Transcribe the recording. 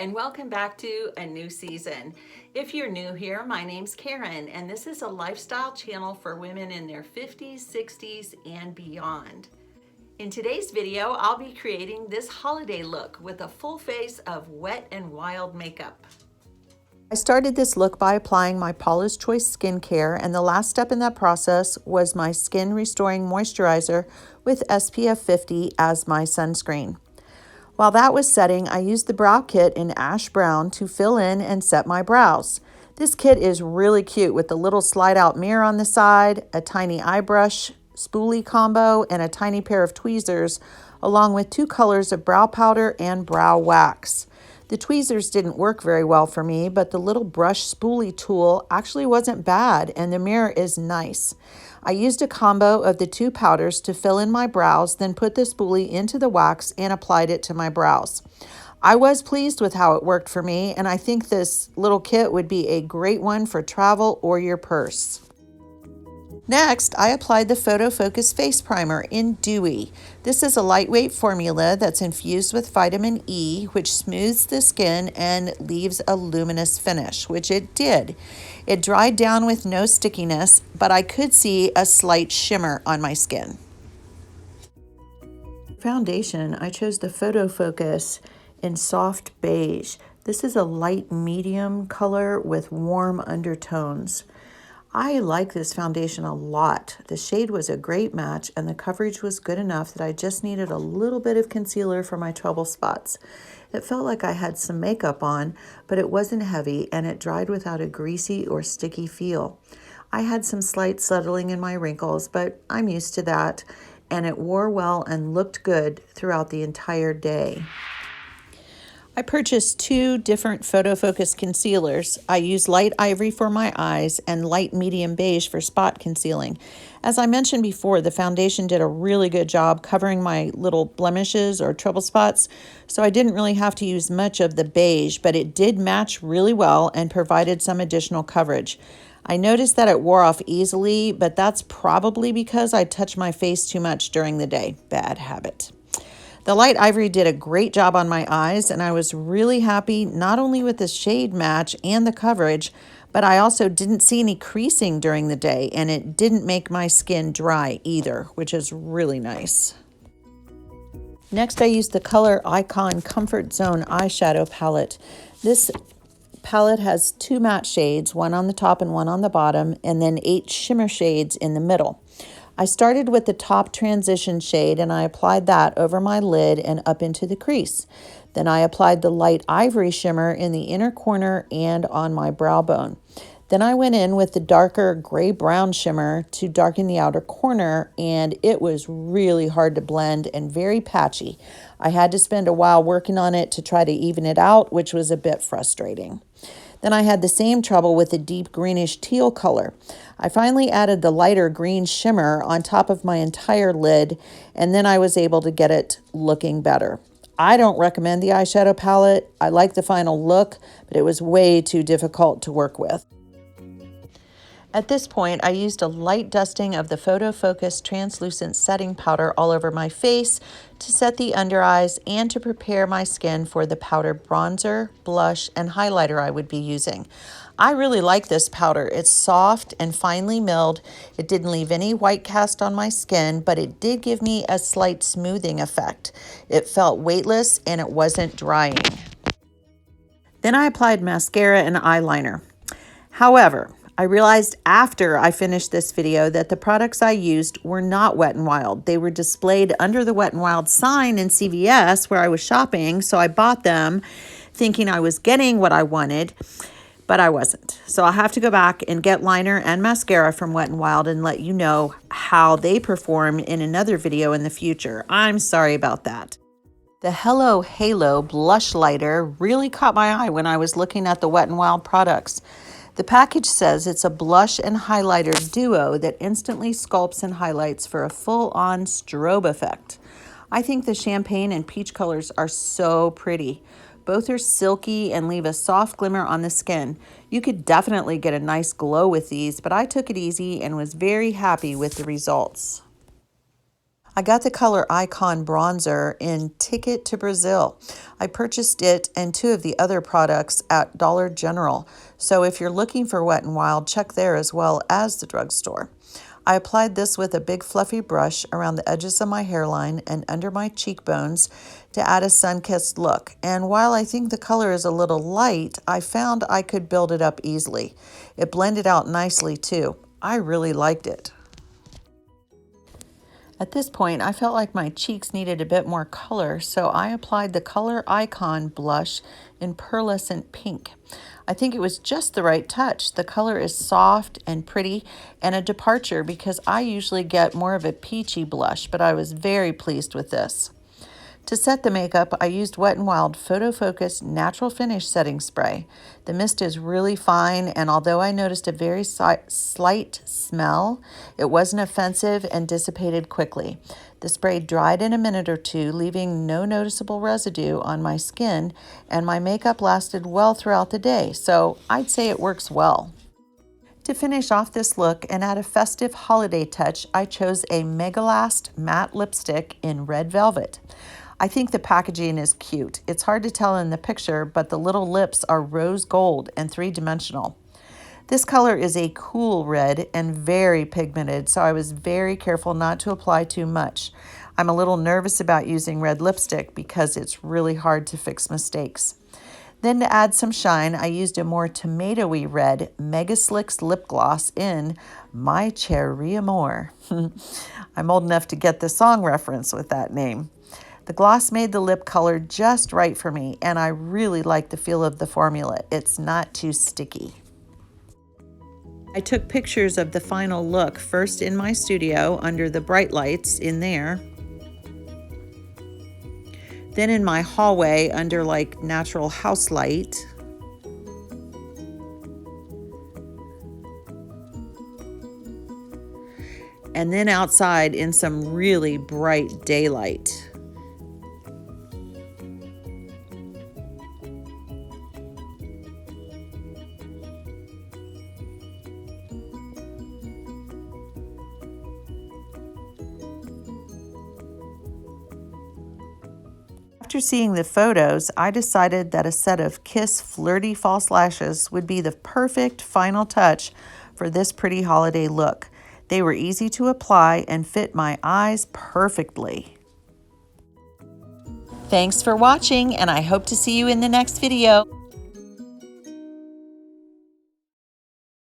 and welcome back to a new season. If you're new here, my name's Karen, and this is a lifestyle channel for women in their 50s, 60s, and beyond. In today's video, I'll be creating this holiday look with a full face of Wet n Wild makeup. I started this look by applying my Paula's Choice skincare, and the last step in that process was my skin restoring moisturizer with SPF 50 as my sunscreen. While that was setting, I used the brow kit in ash brown to fill in and set my brows. This kit is really cute with the little slide out mirror on the side, a tiny eye brush, spoolie combo, and a tiny pair of tweezers, along with 2 colors of brow powder and brow wax. The tweezers didn't work very well for me, but the little brush spoolie tool actually wasn't bad, and the mirror is nice. I used a combo of the 2 powders to fill in my brows, then put the spoolie into the wax and applied it to my brows. I was pleased with how it worked for me, and I think this little kit would be a great one for travel or your purse. Next, I applied the Photo Focus Face Primer in Dewy. This is a lightweight formula that's infused with vitamin E, which smooths the skin and leaves a luminous finish, which it did. It dried down with no stickiness, but I could see a slight shimmer on my skin. Foundation, I chose the Photo Focus in Soft Beige. This is a light medium color with warm undertones. I like this foundation a lot. The shade was a great match and the coverage was good enough that I just needed a little bit of concealer for my trouble spots. It felt like I had some makeup on, but it wasn't heavy and it dried without a greasy or sticky feel. I had some slight settling in my wrinkles, but I'm used to that, and it wore well and looked good throughout the entire day. I purchased 2 different Photo Focus concealers. I used light ivory for my eyes and light medium beige for spot concealing. As I mentioned before, the foundation did a really good job covering my little blemishes or trouble spots, so I didn't really have to use much of the beige, but it did match really well and provided some additional coverage. I noticed that it wore off easily, but that's probably because I touched my face too much during the day. Bad habit. The light ivory did a great job on my eyes, and I was really happy not only with the shade match and the coverage, but I also didn't see any creasing during the day, and it didn't make my skin dry either, which is really nice. Next, I used the Color Icon Comfort Zone eyeshadow palette. This palette has 2 matte shades, one on the top and one on the bottom, and then 8 shimmer shades in the middle. I started with the top transition shade and I applied that over my lid and up into the crease. Then I applied the light ivory shimmer in the inner corner and on my brow bone. Then I went in with the darker gray-brown shimmer to darken the outer corner, and it was really hard to blend and very patchy. I had to spend a while working on it to try to even it out, which was a bit frustrating. Then I had the same trouble with the deep greenish teal color. I finally added the lighter green shimmer on top of my entire lid, and then I was able to get it looking better. I don't recommend the eyeshadow palette. I like the final look, but it was way too difficult to work with. At this point, I used a light dusting of the Photo Focus translucent setting powder all over my face to set the under eyes and to prepare my skin for the powder bronzer, blush, and highlighter I would be using. I really like this powder. It's soft and finely milled. It didn't leave any white cast on my skin, but it did give me a slight smoothing effect. It felt weightless and it wasn't drying. Then I applied mascara and eyeliner. However, I realized after I finished this video that the products I used were not Wet n Wild. They were displayed under the Wet n Wild sign in CVS where I was shopping, so I bought them thinking I was getting what I wanted, but I wasn't. So I'll have to go back and get liner and mascara from Wet n Wild and let you know how they perform in another video in the future. I'm sorry about that. The Hello Halo blush lighter really caught my eye when I was looking at the Wet n Wild products. The package says it's a blush and highlighter duo that instantly sculpts and highlights for a full-on strobe effect. I think the champagne and peach colors are so pretty. Both are silky and leave a soft glimmer on the skin. You could definitely get a nice glow with these, but I took it easy and was very happy with the results. I got the color Icon Bronzer in Ticket to Brazil. I purchased it and 2 of the other products at Dollar General. So if you're looking for Wet n Wild, check there as well as the drugstore. I applied this with a big fluffy brush around the edges of my hairline and under my cheekbones to add a sun-kissed look. And while I think the color is a little light, I found I could build it up easily. It blended out nicely too. I really liked it. At this point, I felt like my cheeks needed a bit more color, so I applied the Color Icon blush in Pearlescent Pink. I think it was just the right touch. The color is soft and pretty and a departure because I usually get more of a peachy blush, but I was very pleased with this. To set the makeup, I used Wet n Wild Photo Focus Natural Finish Setting Spray. The mist is really fine, and although I noticed a very slight smell, it wasn't offensive and dissipated quickly. The spray dried in a minute or two, leaving no noticeable residue on my skin, and my makeup lasted well throughout the day, so I'd say it works well. To finish off this look and add a festive holiday touch, I chose a Megalast matte lipstick in Red Velvet. I think the packaging is cute. It's hard to tell in the picture, but the little lips are rose gold and 3-dimensional. This color is a cool red and very pigmented, so I was very careful not to apply too much. I'm a little nervous about using red lipstick because it's really hard to fix mistakes. Then to add some shine, I used a more tomatoey red Mega Slicks lip gloss in My Cherry Amour. I'm old enough to get the song reference with that name. The gloss made the lip color just right for me, and I really like the feel of the formula. It's not too sticky. I took pictures of the final look, first in my studio under the bright lights in there, then in my hallway under like natural house light, and then outside in some really bright daylight. After seeing the photos, I decided that a set of Kiss Flirty False Lashes would be the perfect final touch for this pretty holiday look. They were easy to apply and fit my eyes perfectly. Thanks for watching, and I hope to see you in the next video.